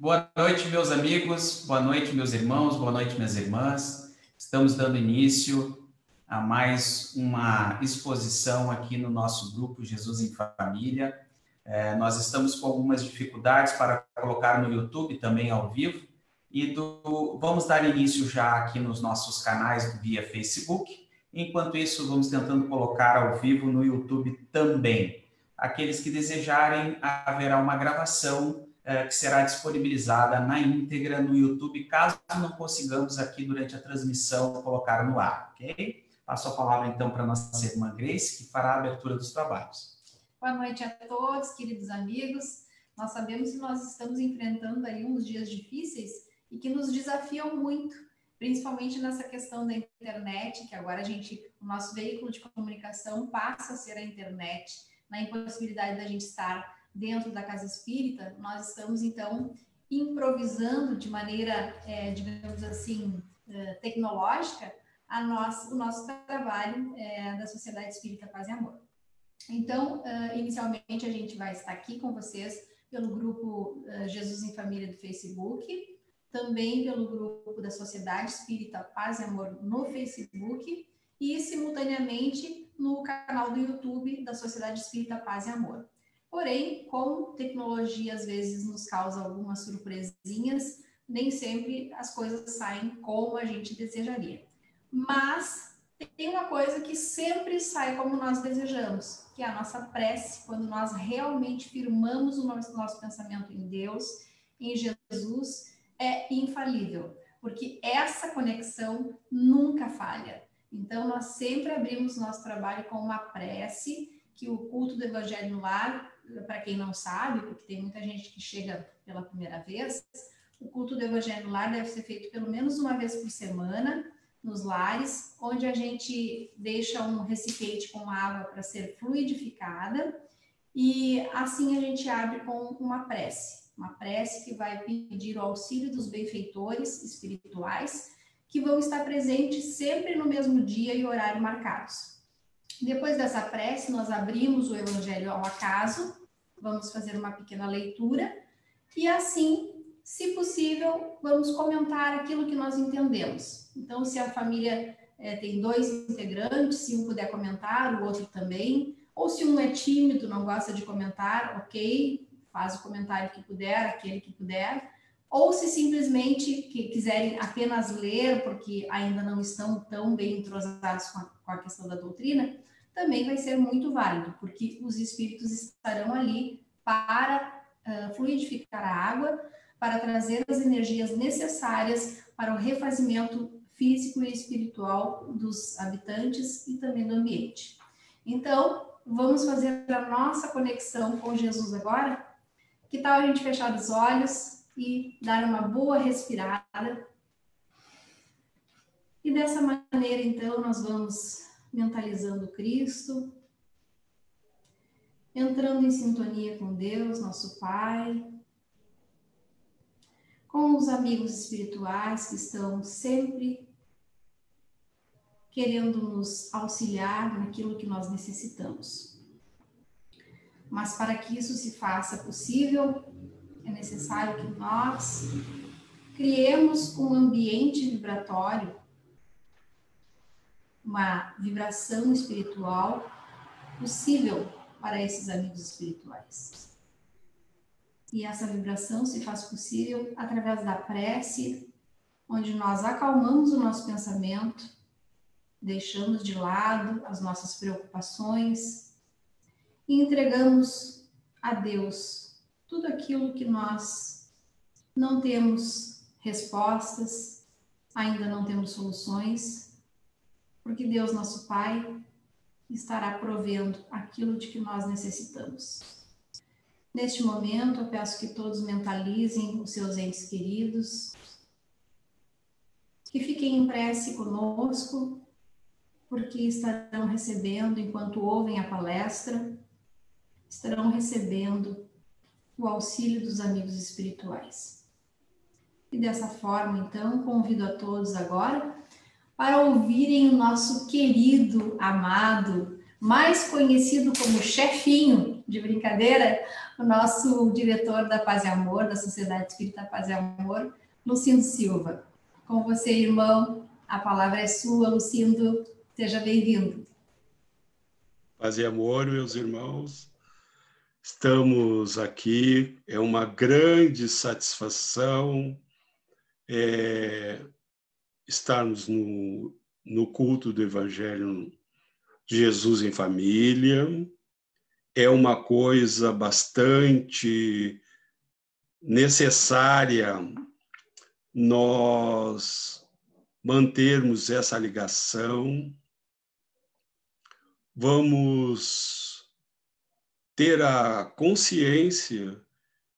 Boa noite, meus amigos, boa noite, meus irmãos, boa noite, minhas irmãs. Estamos dando início a mais uma exposição aqui no nosso grupo Jesus em Família. Nós estamos com algumas dificuldades para colocar no YouTube também ao vivo e vamos dar início já aqui nos nossos canais via Facebook. Enquanto isso, vamos tentando colocar ao vivo no YouTube também. Aqueles que desejarem, haverá uma gravação que será disponibilizada na íntegra no YouTube, caso não consigamos aqui durante a transmissão colocar no ar, ok? Passo a palavra então para a nossa irmã Grace, que fará a abertura dos trabalhos. Boa noite a todos, queridos amigos. Nós sabemos que nós estamos enfrentando aí uns dias difíceis e que nos desafiam muito, principalmente nessa questão da internet, que agora o nosso veículo de comunicação passa a ser a internet, na impossibilidade da gente estar dentro da casa espírita. Nós estamos, então, improvisando de maneira, digamos assim, tecnológica, o nosso trabalho da Sociedade Espírita Paz e Amor. Então, inicialmente, a gente vai estar aqui com vocês pelo grupo Jesus em Família do Facebook, também pelo grupo da Sociedade Espírita Paz e Amor no Facebook e, simultaneamente, no canal do YouTube da Sociedade Espírita Paz e Amor. Porém, como tecnologia às vezes nos causa algumas surpresinhas, nem sempre as coisas saem como a gente desejaria. Mas tem uma coisa que sempre sai como nós desejamos, que é a nossa prece, quando nós realmente firmamos o nosso pensamento em Deus, em Jesus, é infalível, porque essa conexão nunca falha. Então, nós sempre abrimos nosso trabalho com uma prece, que o culto do Evangelho no Lar, para quem não sabe, porque tem muita gente que chega pela primeira vez, o culto do Evangelho no Lar deve ser feito pelo menos uma vez por semana, nos lares, onde a gente deixa um recipiente com água para ser fluidificada, e assim a gente abre com uma prece que vai pedir o auxílio dos benfeitores espirituais, que vão estar presentes sempre no mesmo dia e horário marcados. Depois dessa prece, nós abrimos o Evangelho ao acaso, vamos fazer uma pequena leitura, e assim, se possível, vamos comentar aquilo que nós entendemos. Então, se a família tem 2 integrantes, se um puder comentar, o outro também, ou se um é tímido, não gosta de comentar, ok, faz o comentário que puder, aquele que puder, ou se simplesmente quiserem apenas ler, porque ainda não estão tão bem entrosados com a questão da doutrina, também vai ser muito válido, porque os espíritos estarão ali para fluidificar a água, para trazer as energias necessárias para o refazimento físico e espiritual dos habitantes e também do ambiente. Então, vamos fazer a nossa conexão com Jesus agora? Que tal a gente fechar os olhos e dar uma boa respirada? E dessa maneira, então, nós vamos mentalizando Cristo, entrando em sintonia com Deus, nosso Pai, com os amigos espirituais que estão sempre querendo nos auxiliar naquilo que nós necessitamos. Mas para que isso se faça possível, é necessário que nós criemos um ambiente vibratório, uma vibração espiritual possível para esses amigos espirituais. E essa vibração se faz possível através da prece, onde nós acalmamos o nosso pensamento, deixamos de lado as nossas preocupações e entregamos a Deus tudo aquilo que nós não temos respostas, ainda não temos soluções, porque Deus, nosso Pai, estará provendo aquilo de que nós necessitamos. Neste momento, eu peço que todos mentalizem os seus entes queridos, que fiquem em prece conosco, porque estarão recebendo, enquanto ouvem a palestra, estarão recebendo o auxílio dos amigos espirituais. E dessa forma, então, convido a todos agora para ouvirem o nosso querido, amado, mais conhecido como chefinho, de brincadeira, o nosso diretor da Paz e Amor, da Sociedade Espírita Paz e Amor, Lucindo Silva. Com você, irmão, a palavra é sua, Lucindo, seja bem-vindo. Paz e amor, meus irmãos, estamos aqui, é uma grande satisfação estarmos no culto do Evangelho de Jesus em Família. É uma coisa bastante necessária nós mantermos essa ligação. Vamos ter a consciência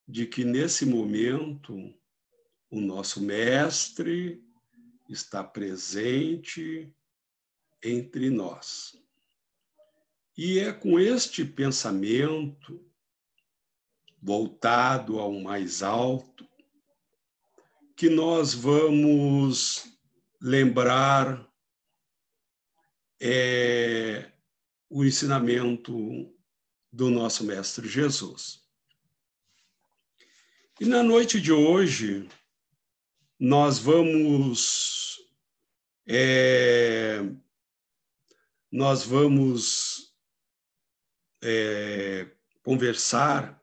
de que, nesse momento, o nosso Mestre está presente entre nós. E é com este pensamento voltado ao mais alto que nós vamos lembrar o ensinamento do nosso Mestre Jesus. E na noite de hoje, nós vamos conversar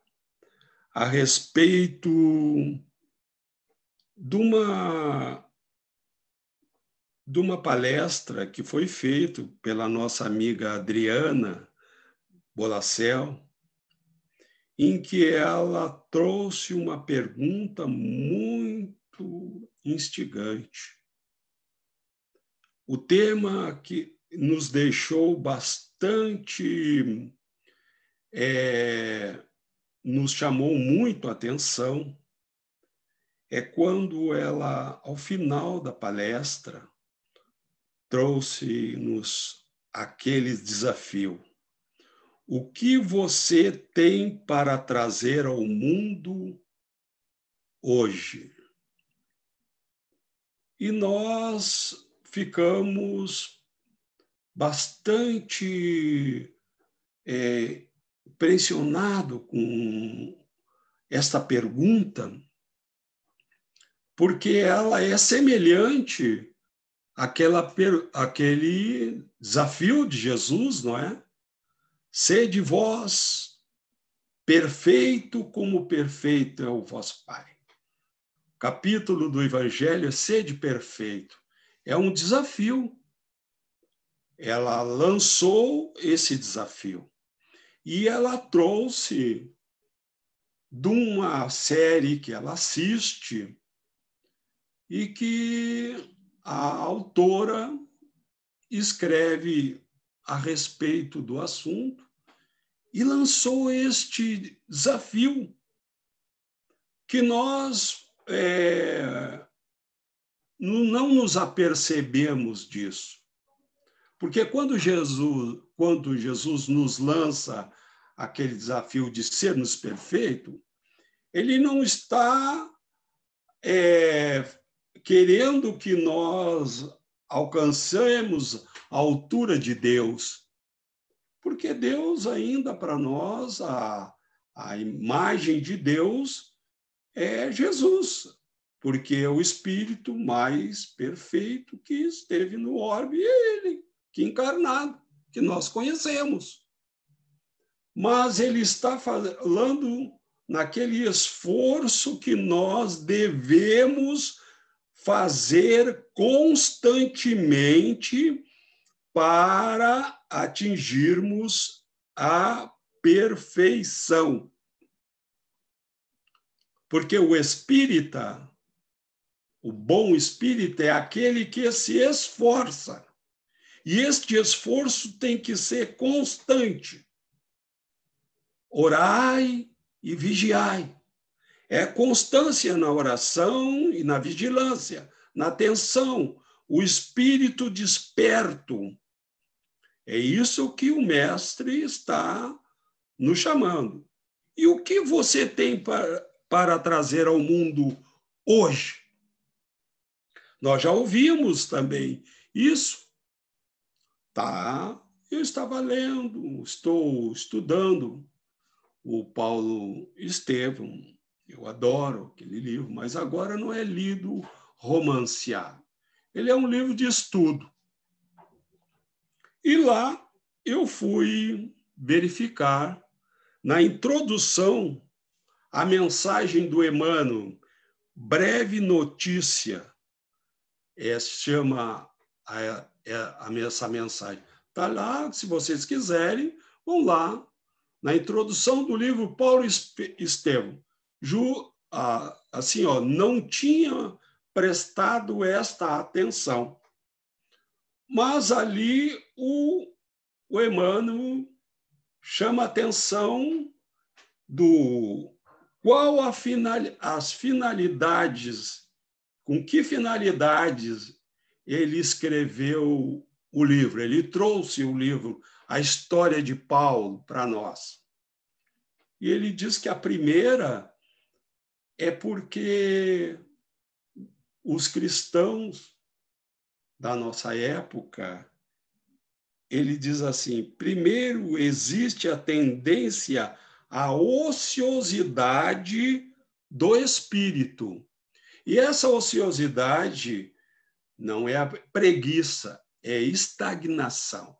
a respeito de uma palestra que foi feita pela nossa amiga Adriana Bolacel, em que ela trouxe uma pergunta muito instigante. O tema que nos deixou bastante, nos chamou muito a atenção, é quando ela, ao final da palestra, trouxe-nos aquele desafio. O que você tem para trazer ao mundo hoje? E nós ficamos bastante impressionados com esta pergunta, porque ela é semelhante àquele desafio de Jesus, não é? Sede vós perfeito como perfeito é o vosso Pai. O capítulo do Evangelho é sede perfeito. É um desafio. Ela lançou esse desafio. E ela trouxe de uma série que ela assiste e que a autora escreve a respeito do assunto e lançou este desafio que nós não nos apercebemos disso. Porque quando Jesus nos lança aquele desafio de sermos perfeitos, ele não está querendo que nós alcancemos a altura de Deus, porque Deus ainda para nós, a imagem de Deus é Jesus, porque é o Espírito mais perfeito que esteve no orbe, ele, que encarnado, que nós conhecemos. Mas ele está falando naquele esforço que nós devemos fazer constantemente para atingirmos a perfeição. Porque o espírita, o bom espírita, é aquele que se esforça. E este esforço tem que ser constante. Orai e vigiai. É constância na oração e na vigilância, na atenção, o espírito desperto. É isso que o Mestre está nos chamando. E o que você tem para trazer ao mundo hoje? Nós já ouvimos também isso. Está Eu estava lendo, estou estudando o Paulo Estevam. Eu adoro aquele livro, mas agora não é lido romanceado. Ele é um livro de estudo. E lá eu fui verificar, na introdução, a mensagem do Emmanuel, breve notícia, chama essa mensagem. Está lá, se vocês quiserem, vão lá, na introdução do livro Paulo Estevam. Assim, não tinha prestado esta atenção. Mas ali o Emmanuel chama a atenção do qual as finalidades, com que finalidades ele escreveu o livro. Ele trouxe o livro, a história de Paulo, para nós. E ele diz que a primeira é porque os cristãos da nossa época, ele diz assim, primeiro existe a tendência à ociosidade do espírito. E essa ociosidade não é a preguiça, é estagnação.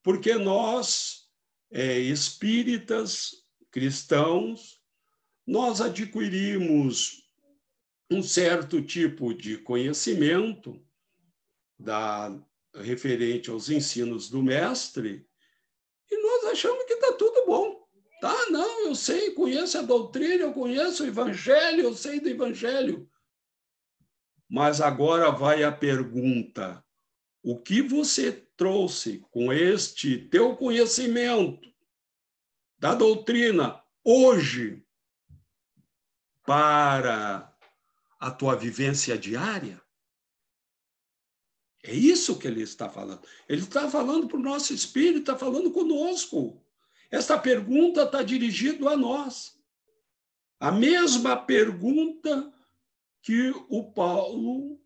Porque nós, espíritas, cristãos, nós adquirimos um certo tipo de conhecimento referente aos ensinos do mestre, e nós achamos que está tudo bom. Tá, não, eu sei, conheço a doutrina, eu conheço o evangelho, eu sei do evangelho. Mas agora vai a pergunta, o que você trouxe com este teu conhecimento da doutrina hoje para a tua vivência diária? É isso que ele está falando. Ele está falando para o nosso espírito, está falando conosco. Esta pergunta está dirigida a nós. A mesma pergunta que o Paulo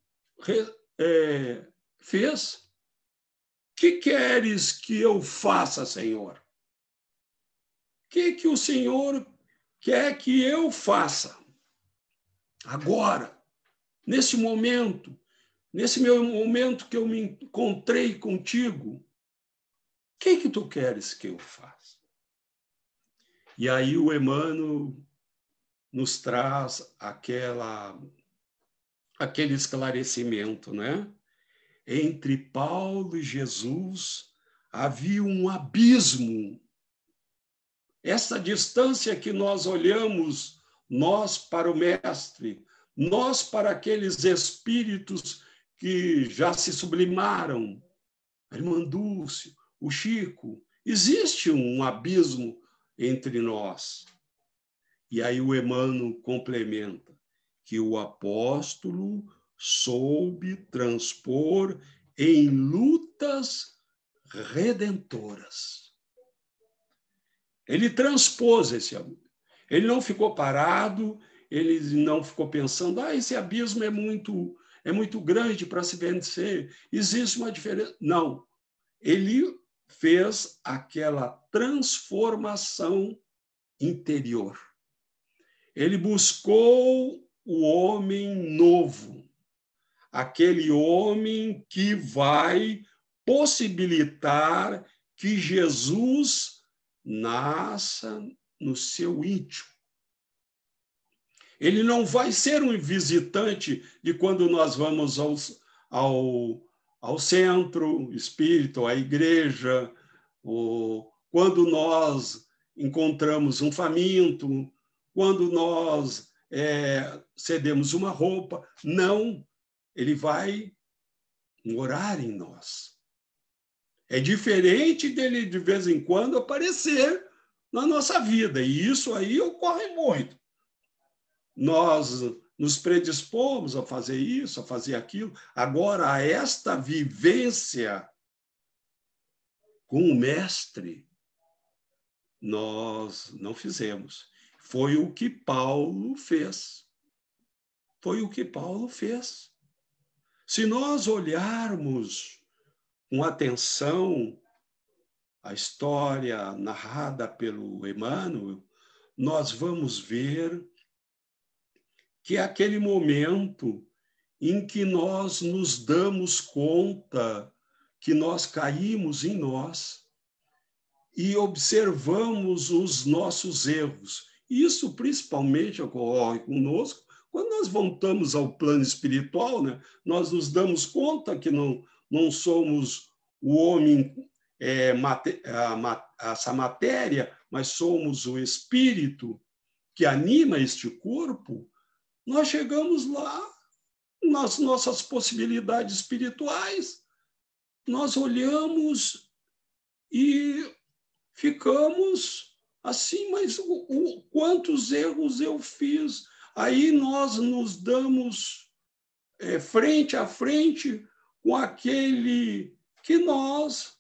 fez. Que queres que eu faça, Senhor? O que o Senhor quer que eu faça? Agora, nesse momento, nesse meu momento que eu me encontrei contigo, o que tu queres que eu faça? E aí o Emmanuel nos traz aquele esclarecimento, né? Entre Paulo e Jesus havia um abismo. Essa distância que nós olhamos, nós para o Mestre, nós para aqueles espíritos que já se sublimaram, a irmã Dulce, o Chico, existe um abismo entre nós. E aí o Emmanuel complementa que o apóstolo soube transpor em lutas redentoras. Ele transpôs esse amor. Ele não ficou parado, ele não ficou pensando, esse abismo é muito grande para se vencer, existe uma diferença. Não. Ele fez aquela transformação interior. Ele buscou o homem novo, aquele homem que vai possibilitar que Jesus nasça no seu íntimo. Ele não vai ser um visitante de quando nós vamos ao centro espírita, à igreja, ou quando nós encontramos um faminto, quando nós cedemos uma roupa. Não, ele vai morar em nós. É diferente dele, de vez em quando, aparecer na nossa vida, e isso aí ocorre muito. Nós nos predispomos a fazer isso, a fazer aquilo. Agora, esta vivência com o Mestre, nós não fizemos. Foi o que Paulo fez. Foi o que Paulo fez. Se nós olharmos com atenção a história narrada pelo Emmanuel, nós vamos ver que é aquele momento em que nós nos damos conta que nós caímos em nós e observamos os nossos erros. Isso principalmente ocorre conosco quando nós voltamos ao plano espiritual, né? Nós nos damos conta que não somos o homem, essa matéria, mas somos o espírito que anima este corpo. Nós chegamos lá, nas nossas possibilidades espirituais, nós olhamos e ficamos assim, mas quantos erros eu fiz? Aí nós nos damos frente a frente com aquele que nós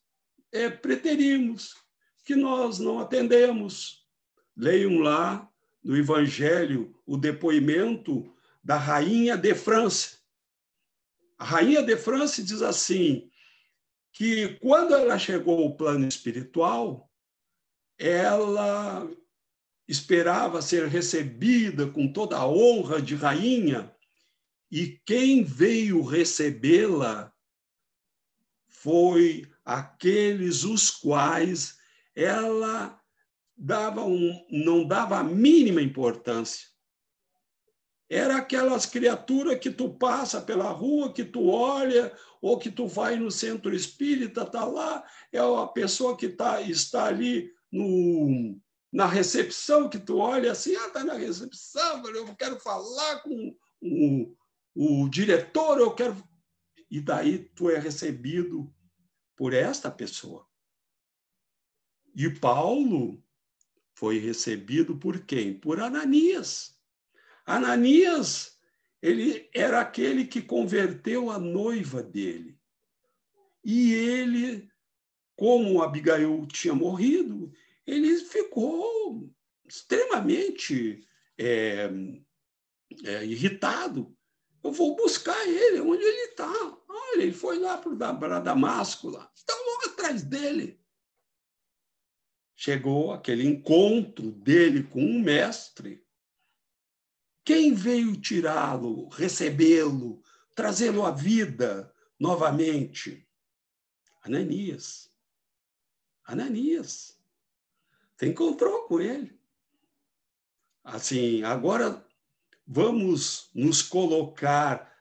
preterimos, que nós não atendemos. Leiam lá no Evangelho o depoimento da Rainha de France. A Rainha de France diz assim, que quando ela chegou ao plano espiritual, ela esperava ser recebida com toda a honra de rainha, e quem veio recebê-la foi aqueles os quais ela não dava a mínima importância. Era aquelas criaturas que tu passa pela rua, que tu olha, ou que tu vai no centro espírita, está lá, é a pessoa que está ali na recepção, que tu olha assim, está na recepção, eu quero falar com o diretor, eu quero... E daí tu é recebido por esta pessoa. E Paulo foi recebido por quem? Por Ananias. Ananias, ele era aquele que converteu a noiva dele. E ele, como Abigail tinha morrido, ele ficou extremamente irritado. Eu vou buscar ele, onde ele está. Olha, ele foi lá para Damasco, lá. Estão logo atrás dele. Chegou aquele encontro dele com um mestre. Quem veio tirá-lo, recebê-lo, trazê-lo à vida novamente? Ananias. Ananias. Você encontrou com ele. Assim, agora vamos nos colocar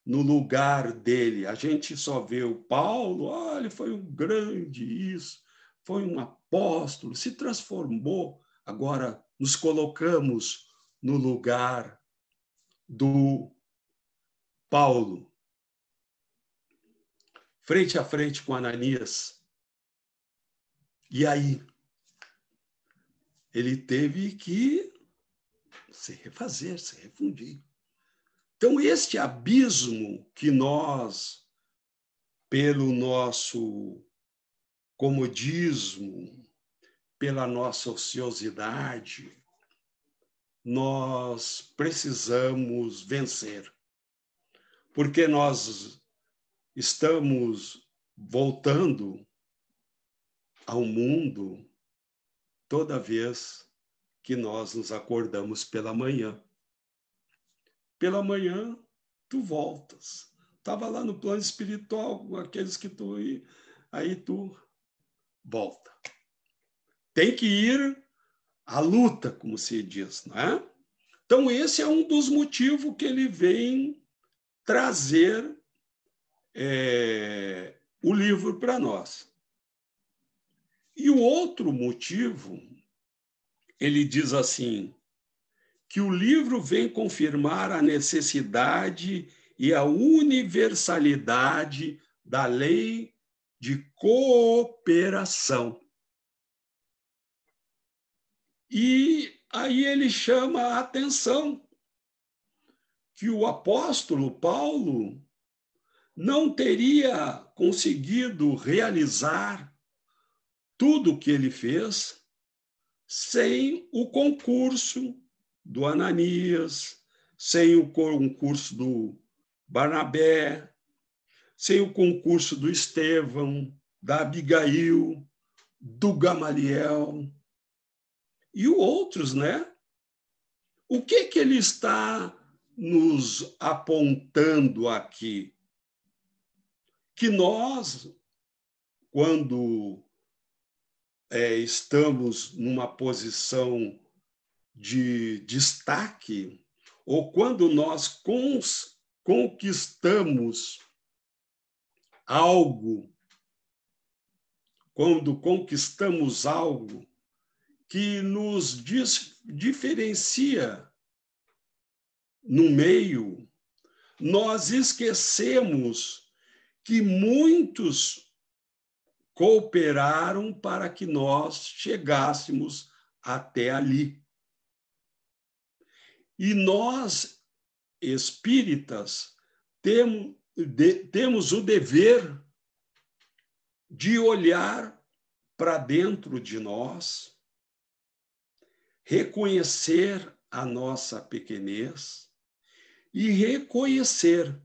no lugar dele. A gente só vê o Paulo, ele foi um grande isso, foi um apóstolo, se transformou. Agora nos colocamos no lugar do Paulo, frente a frente com Ananias. E aí, ele teve que se refazer, se refundir. Então, este abismo que nós, pelo nosso comodismo, pela nossa ociosidade, nós precisamos vencer. Porque nós estamos voltando ao mundo toda vez que nós nos acordamos pela manhã. Pela manhã, tu voltas. Estava lá no plano espiritual, com aqueles que tu... Aí tu volta. Tem que ir à luta, como se diz, não é? Então, esse é um dos motivos que ele vem trazer o livro para nós. E o outro motivo, ele diz assim, que o livro vem confirmar a necessidade e a universalidade da lei de cooperação. E aí ele chama a atenção que o apóstolo Paulo não teria conseguido realizar tudo o que ele fez sem o concurso do Ananias, sem o concurso do Barnabé, sem o concurso do Estevão, da Abigail, do Gamaliel e outros, né? O que ele está nos apontando aqui? Que nós, quando estamos numa posição de destaque, ou quando nós conquistamos algo, quando conquistamos algo que nos diferencia no meio, nós esquecemos que muitos cooperaram para que nós chegássemos até ali. E nós, espíritas, temos o dever de olhar para dentro de nós, reconhecer a nossa pequenez e reconhecer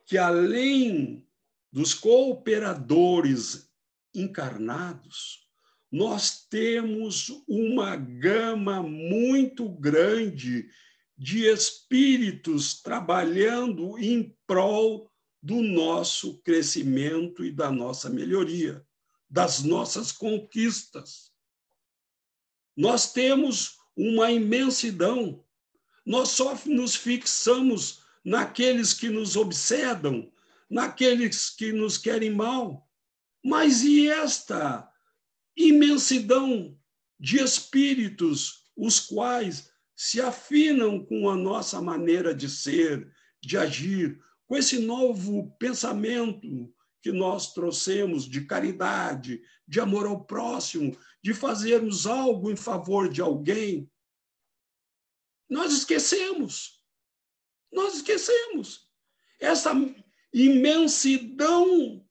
que, além dos cooperadores encarnados, nós temos uma gama muito grande de espíritos trabalhando em prol do nosso crescimento e da nossa melhoria, das nossas conquistas. Nós temos uma imensidão. Nós só nos fixamos naqueles que nos obsedam, naqueles que nos querem mal. Mas e esta imensidão de espíritos, os quais se afinam com a nossa maneira de ser, de agir, com esse novo pensamento que nós trouxemos de caridade, de amor ao próximo, de fazermos algo em favor de alguém? Nós esquecemos. Nós esquecemos. Essa imensidão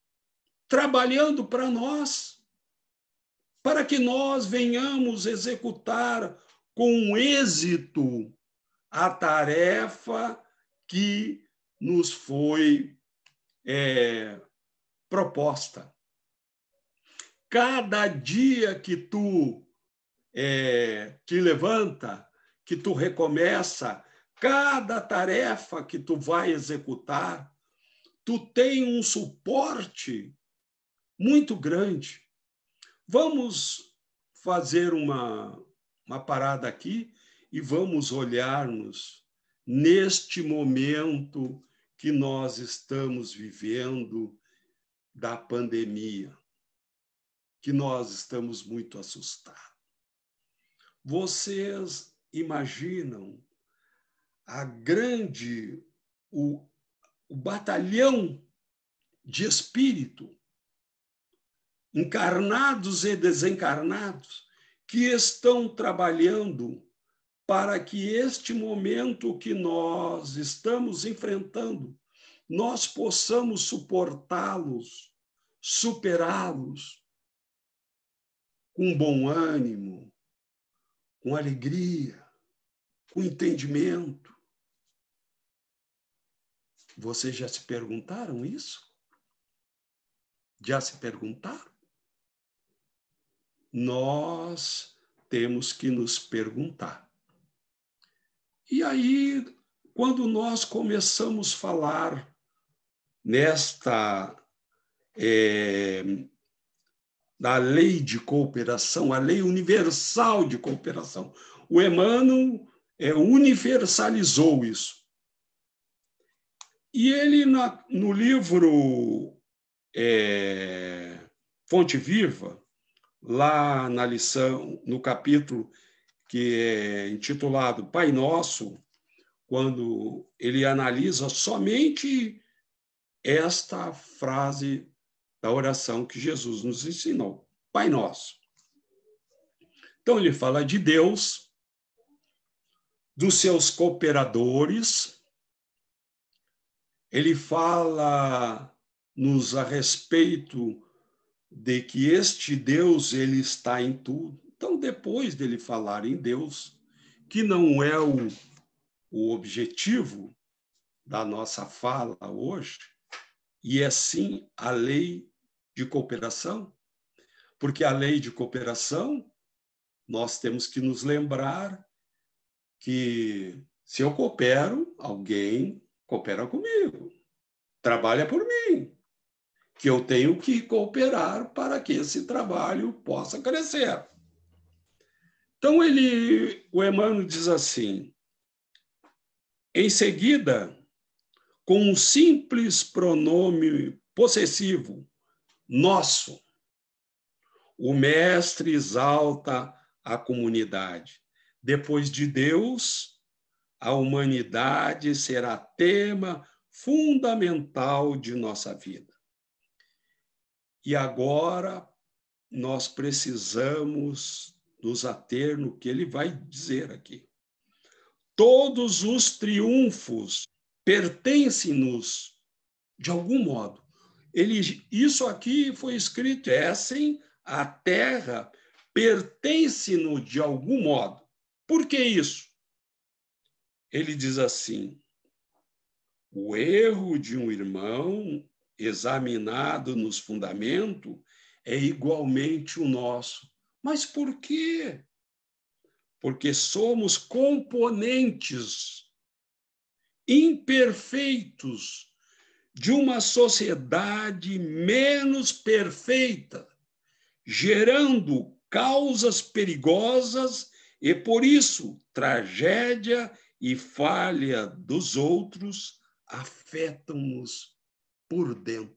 trabalhando para nós, para que nós venhamos executar com êxito a tarefa que nos foi proposta. Cada dia que tu te levanta, que tu recomeça, cada tarefa que tu vai executar, tu tem um suporte muito grande. Vamos fazer uma parada aqui e vamos olhar-nos neste momento que nós estamos vivendo da pandemia, que nós estamos muito assustados. Vocês imaginam o batalhão de espírito, encarnados e desencarnados, que estão trabalhando para que este momento que nós estamos enfrentando, nós possamos suportá-los, superá-los com bom ânimo, com alegria, com entendimento. Vocês já se perguntaram isso? Já se perguntaram? Nós temos que nos perguntar. E aí, quando nós começamos a falar da lei de cooperação, a lei universal de cooperação, o Emmanuel universalizou isso. E ele, no livro Fonte Viva, lá na lição, no capítulo que é intitulado Pai Nosso, quando ele analisa somente esta frase da oração que Jesus nos ensinou, Pai Nosso. Então, ele fala de Deus, dos seus cooperadores, ele fala-nos a respeito de que este Deus, ele está em tudo. Então, depois dele falar em Deus, que não é o objetivo da nossa fala hoje, e é sim a lei de cooperação, Porque a lei de cooperação, nós temos que nos lembrar que se eu coopero, alguém coopera comigo, trabalha por mim, que eu tenho que cooperar para que esse trabalho possa crescer. Então, o Emmanuel diz assim, em seguida, com um simples pronome possessivo, nosso, o mestre exalta a comunidade. Depois de Deus, a humanidade será tema fundamental de nossa vida. E agora nós precisamos nos ater no que ele vai dizer aqui. Todos os triunfos pertencem-nos de algum modo. Isso aqui foi escrito, assim, a terra pertence-nos de algum modo. Por que isso? Ele diz assim, o erro de um irmão examinado nos fundamentos é igualmente o nosso. Mas por quê? Porque somos componentes imperfeitos de uma sociedade menos perfeita, gerando causas perigosas e, por isso, tragédia e falha dos outros afetam-nos por dentro.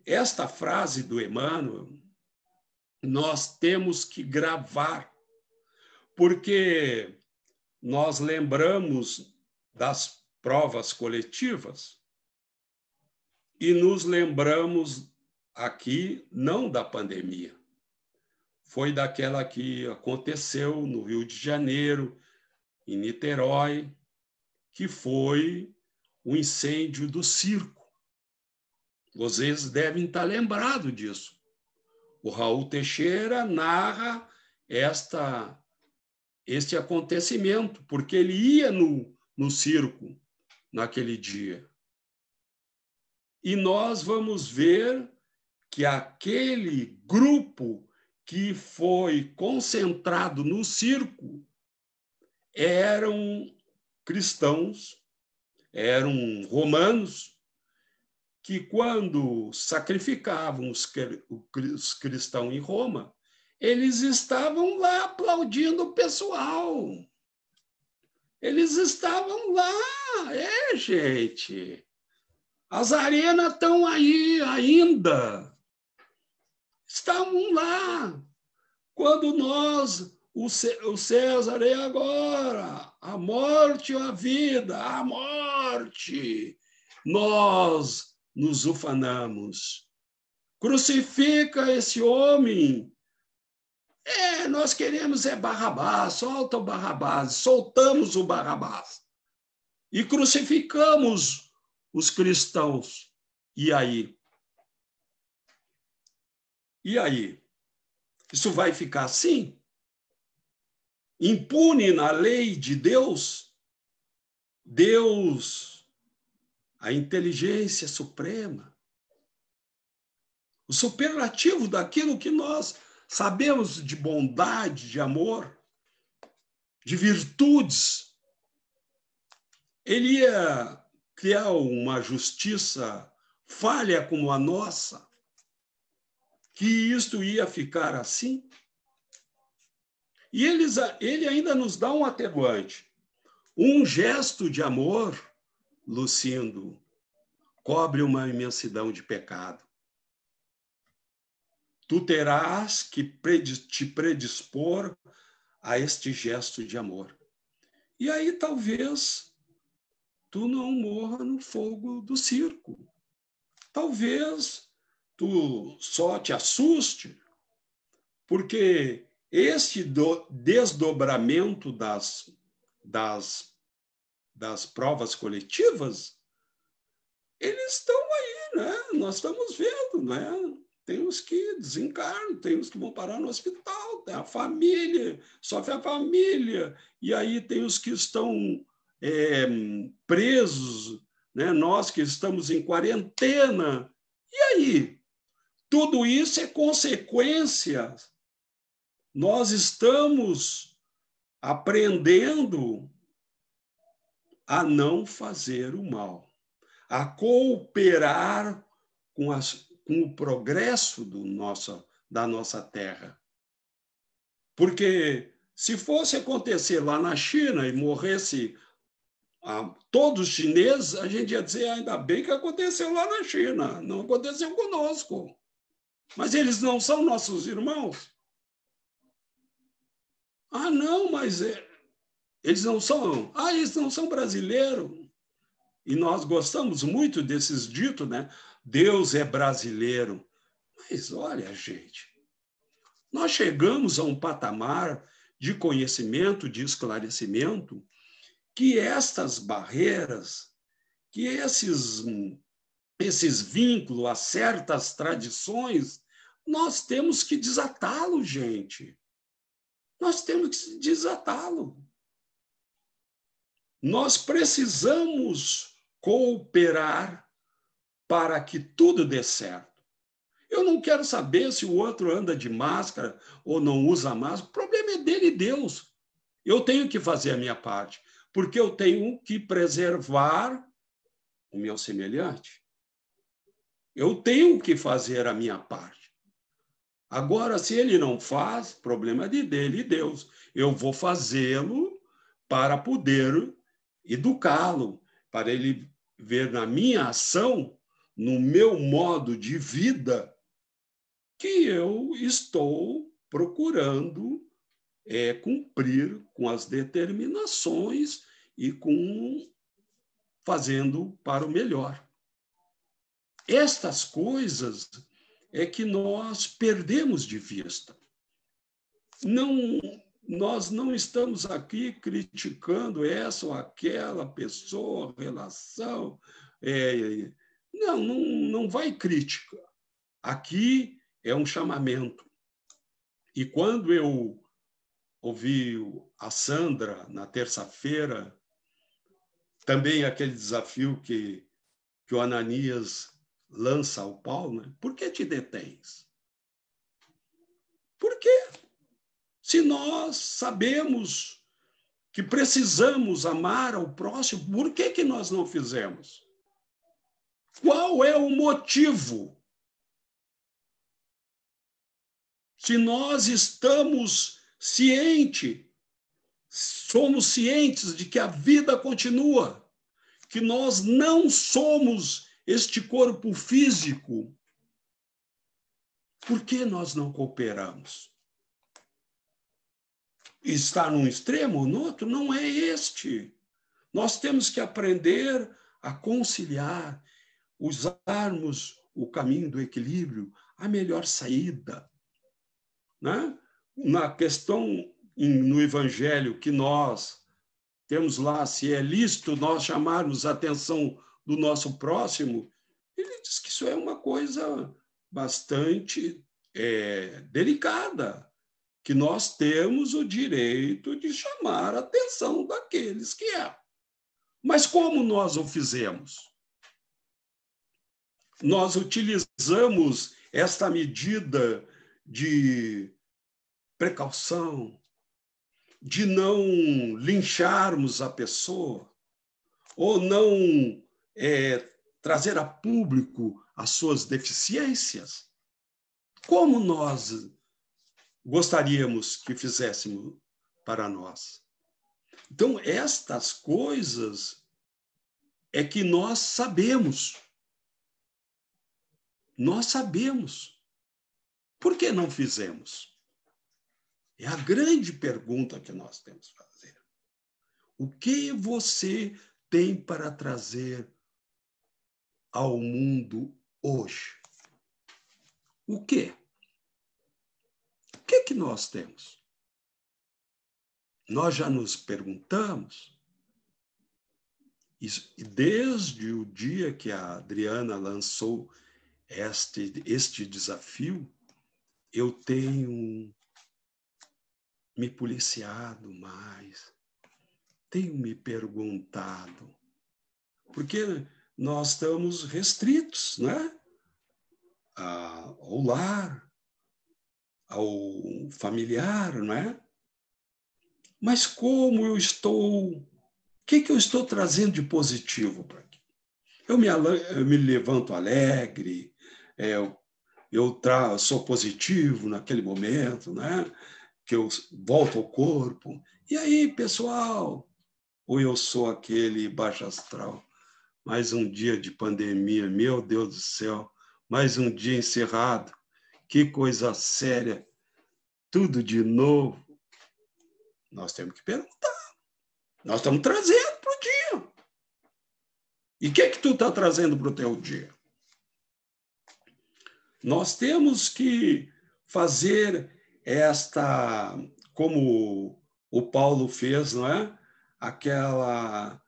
Esta frase do Emmanuel, nós temos que gravar, porque nós lembramos das provas coletivas e nos lembramos aqui não da pandemia, foi daquela que aconteceu no Rio de Janeiro, em Niterói, que foi o incêndio do circo. Vocês devem estar lembrados disso. O Raul Teixeira narra este acontecimento, porque ele ia no circo naquele dia. E nós vamos ver que aquele grupo que foi concentrado no circo eram cristãos, eram romanos, que quando sacrificavam os cristãos em Roma, eles estavam lá aplaudindo o pessoal. Eles estavam lá, gente. As arenas estão aí ainda. Estavam lá. Quando o César é agora, a morte ou a vida, a morte, nós nos ufanamos. Crucifica esse homem. Nós queremos Barrabás, solta o Barrabás, soltamos o Barrabás. E crucificamos os cristãos. E aí? E aí? Isso vai ficar assim? Impune na lei de Deus? Deus, a inteligência suprema, o superlativo daquilo que nós sabemos de bondade, de amor, de virtudes. Ele ia criar uma justiça falha como a nossa, que isto ia ficar assim. E ele ainda nos dá um atenuante. Um gesto de amor, Lucindo, cobre uma imensidão de pecado. Tu terás que te predispor a este gesto de amor. E aí talvez tu não morra no fogo do circo. Talvez tu só te assuste, porque este desdobramento das provas coletivas, eles estão aí, né? Nós estamos vendo, né? Tem os que desencarnam, tem os que vão parar no hospital, tem a família, sofre a família, e aí tem os que estão presos né? Nós que estamos em quarentena. E aí? Tudo isso é consequência. Nós estamos aprendendo a não fazer o mal, a cooperar com o progresso da nossa terra. Porque se fosse acontecer lá na China e morresse todos os chineses, a gente ia dizer, ainda bem que aconteceu lá na China, não aconteceu conosco. Mas eles não são nossos irmãos? Ah, não, mas eles não são. Ah, eles não são brasileiros. E nós gostamos muito desses ditos, né? Deus é brasileiro. Mas olha, gente, nós chegamos a um patamar de conhecimento, de esclarecimento, que estas barreiras, que esses vínculos a certas tradições, nós temos que desatá-lo, gente. Nós temos que desatá-lo. Nós precisamos cooperar para que tudo dê certo. Eu não quero saber se o outro anda de máscara ou não usa máscara. O problema é dele e Deus. Eu tenho que fazer a minha parte, porque eu tenho que preservar o meu semelhante. Eu tenho que fazer a minha parte. Agora, se ele não faz, problema é dele e Deus. Eu vou fazê-lo para poder educá-lo, para ele ver na minha ação, no meu modo de vida, que eu estou procurando cumprir com as determinações e fazendo para o melhor. Estas coisas é que nós perdemos de vista. Nós não estamos aqui criticando essa ou aquela pessoa, relação. Não vai crítica. Aqui é um chamamento. E quando eu ouvi a Sandra, na terça-feira, também aquele desafio que o Ananias lança ao Paulo, né? Por que te detens? Por quê? Se nós sabemos que precisamos amar ao próximo, por que nós não fizemos? Qual é o motivo? Se nós estamos somos cientes de que a vida continua, que nós não somos este corpo físico, por que nós não cooperamos? Estar num extremo ou no outro não é este. Nós temos que aprender a conciliar, usarmos o caminho do equilíbrio, a melhor saída. Né? Na questão no Evangelho que nós temos lá, se é lícito nós chamarmos a atenção do nosso próximo, ele diz que isso é uma coisa bastante delicada, que nós temos o direito de chamar a atenção daqueles que é. Mas como nós o fizemos? Nós utilizamos esta medida de precaução, de não lincharmos a pessoa, ou não trazer a público as suas deficiências. Como nós gostaríamos que fizéssemos para nós? Então, estas coisas é que nós sabemos. Nós sabemos. Por que não fizemos? É a grande pergunta que nós temos que fazer. O que você tem para trazer ao mundo hoje? O quê? O que que nós temos? Nós já nos perguntamos. E desde o dia que a Adriana lançou este desafio, eu tenho me policiado mais, tenho me perguntado. Porque nós estamos restritos, né? Ao lar, ao familiar, não é? Mas como eu estou... O que eu estou trazendo de positivo para aqui? Eu me levanto alegre, eu sou positivo naquele momento, né? Que eu volto ao corpo. E aí, pessoal? Ou eu sou aquele baixo astral? Mais um dia de pandemia, meu Deus do céu. Mais um dia encerrado. Que coisa séria. Tudo de novo. Nós temos que perguntar. Nós estamos trazendo para o dia. E o que tu está trazendo para o teu dia? Nós temos que fazer como o Paulo fez, não é? Aquela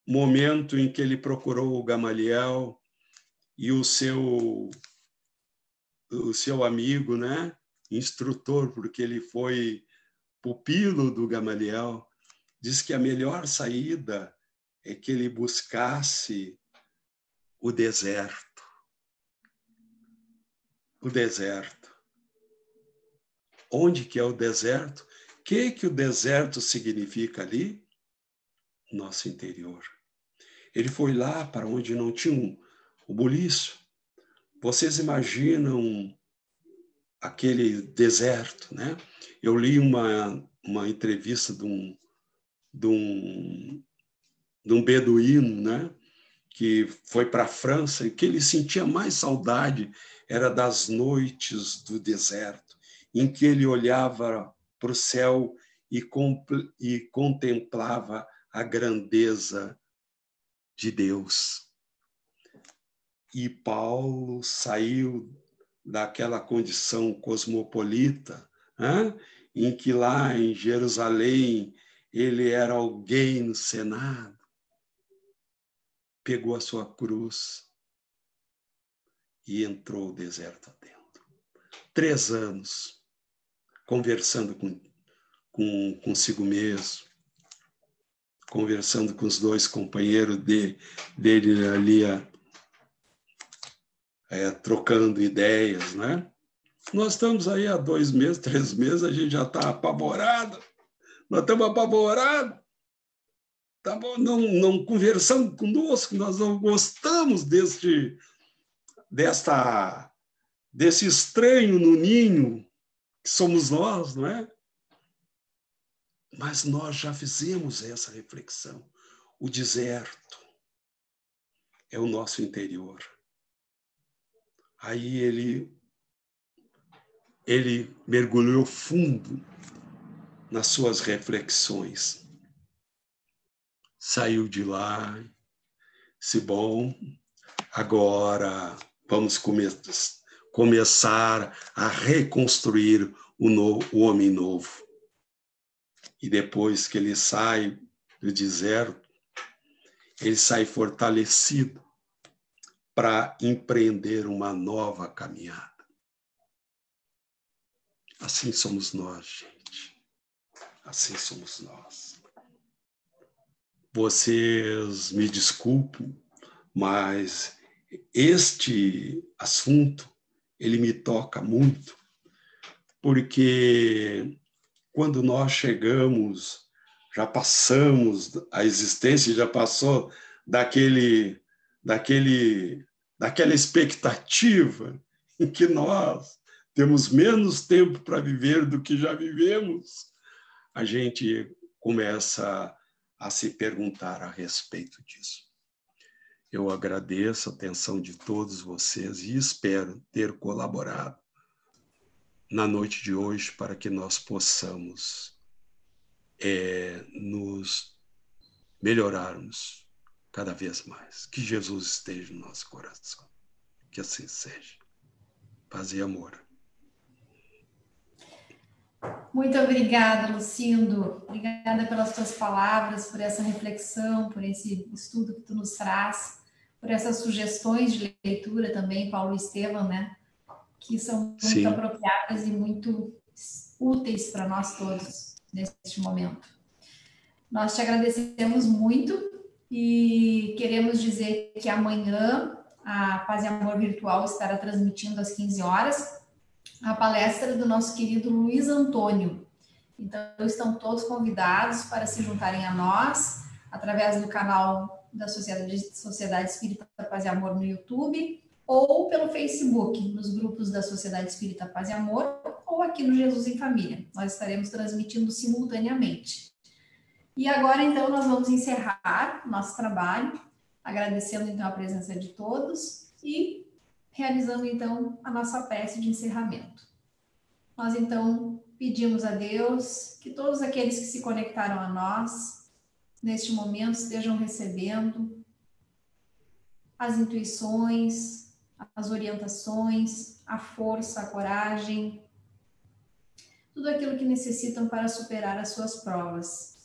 momento em que ele procurou o Gamaliel e o seu amigo, né? Instrutor, porque ele foi pupilo do Gamaliel, diz que a melhor saída é que ele buscasse o deserto. O deserto. Onde que é o deserto? O que o deserto significa ali? Nosso interior. Ele foi lá para onde não tinha o buliço. Vocês imaginam aquele deserto, né? Eu li uma entrevista de um beduíno, né? Que foi para a França e que ele sentia mais saudade era das noites do deserto, em que ele olhava para o céu e contemplava a grandeza de Deus. E Paulo saiu daquela condição cosmopolita, né? Em que lá em Jerusalém ele era alguém no Senado, pegou a sua cruz e entrou o deserto adentro. 3 anos conversando consigo mesmo, conversando com os 2 companheiros dele ali, trocando ideias, né? Nós estamos aí há 2 meses, 3 meses, a gente já está apavorado. Nós estamos apavorados. Não conversando conosco, nós não gostamos desse estranho no ninho que somos nós, não é? Mas nós já fizemos essa reflexão. O deserto é o nosso interior. Aí ele mergulhou fundo nas suas reflexões. Saiu de lá, disse, bom, agora vamos começar a reconstruir o homem novo. E depois que ele sai do deserto, ele sai fortalecido para empreender uma nova caminhada. Assim somos nós, gente. Assim somos nós. Vocês me desculpem, mas este assunto, ele me toca muito, porque quando nós chegamos, já passamos a existência, já passou daquela expectativa em que nós temos menos tempo para viver do que já vivemos, a gente começa a se perguntar a respeito disso. Eu agradeço a atenção de todos vocês e espero ter colaborado na noite de hoje para que nós possamos nos melhorarmos cada vez mais. Que Jesus esteja no nosso coração. Que assim seja. Paz e amor. Muito obrigada, Lucindo. Obrigada pelas tuas palavras, por essa reflexão, por esse estudo que tu nos traz, por essas sugestões de leitura também, Paulo e Estevam, né? Que são muito apropriadas e muito úteis para nós todos neste momento. Nós te agradecemos muito e queremos dizer que amanhã a Paz e Amor Virtual estará transmitindo às 15 horas a palestra do nosso querido Luiz Antônio. Então, estão todos convidados para se juntarem a nós através do canal da Sociedade Espírita Paz e Amor no YouTube ou pelo Facebook, nos grupos da Sociedade Espírita Paz e Amor ou aqui no Jesus em Família. Nós estaremos transmitindo simultaneamente. E agora, então, nós vamos encerrar o nosso trabalho, agradecendo, então, a presença de todos e realizando, então, a nossa prece de encerramento. Nós, então, pedimos a Deus que todos aqueles que se conectaram a nós, neste momento, estejam recebendo as intuições, as orientações, a força, a coragem, tudo aquilo que necessitam para superar as suas provas.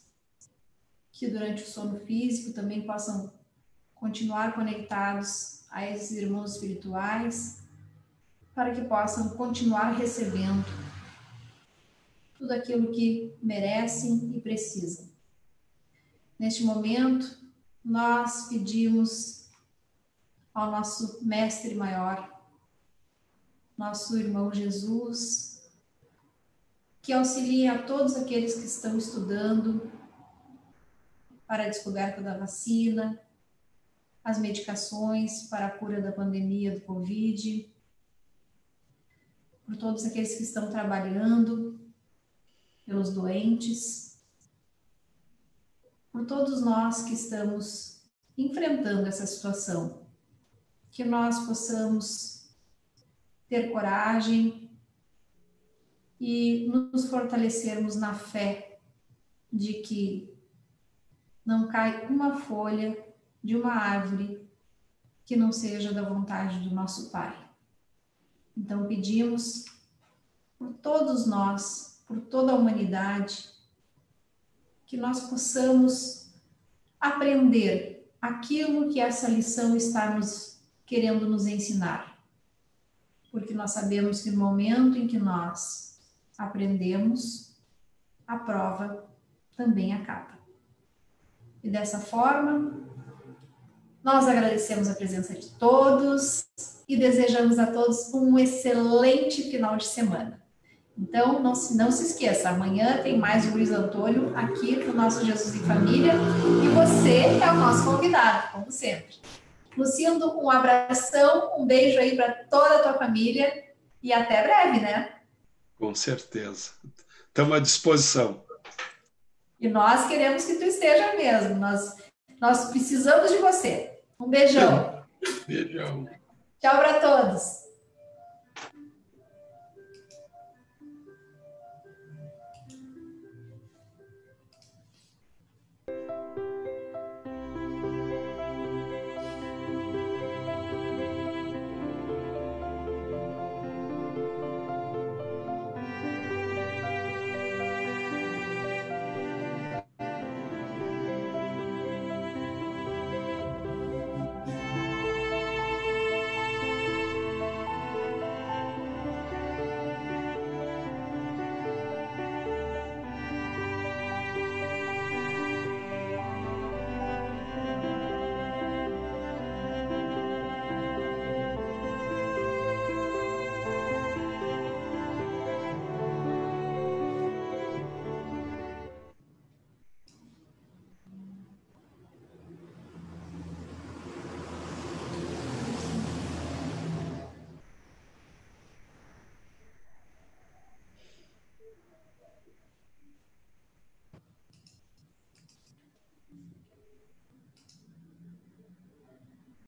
Que durante o sono físico também possam continuar conectados a esses irmãos espirituais, para que possam continuar recebendo tudo aquilo que merecem e precisam. Neste momento, nós pedimos ao nosso Mestre Maior, nosso irmão Jesus, que auxilie a todos aqueles que estão estudando para a descoberta da vacina, as medicações para a cura da pandemia do Covid, por todos aqueles que estão trabalhando, pelos doentes, por todos nós que estamos enfrentando essa situação, que nós possamos ter coragem e nos fortalecermos na fé de que não cai uma folha de uma árvore que não seja da vontade do nosso Pai. Então pedimos por todos nós, por toda a humanidade, que nós possamos aprender aquilo que essa lição está querendo nos ensinar. Porque nós sabemos que no momento em que nós aprendemos, a prova também acaba. E dessa forma, nós agradecemos a presença de todos e desejamos a todos um excelente final de semana. Então, não se esqueça, amanhã tem mais o Luiz Antônio aqui no nosso Jesus em Família e você é o nosso convidado, como sempre. Lucindo, um abração, um beijo aí para toda a tua família e até breve, né? Com certeza. Estamos à disposição. E nós queremos que tu esteja mesmo. Nós precisamos de você. Um beijão. Beijão. Tchau para todos.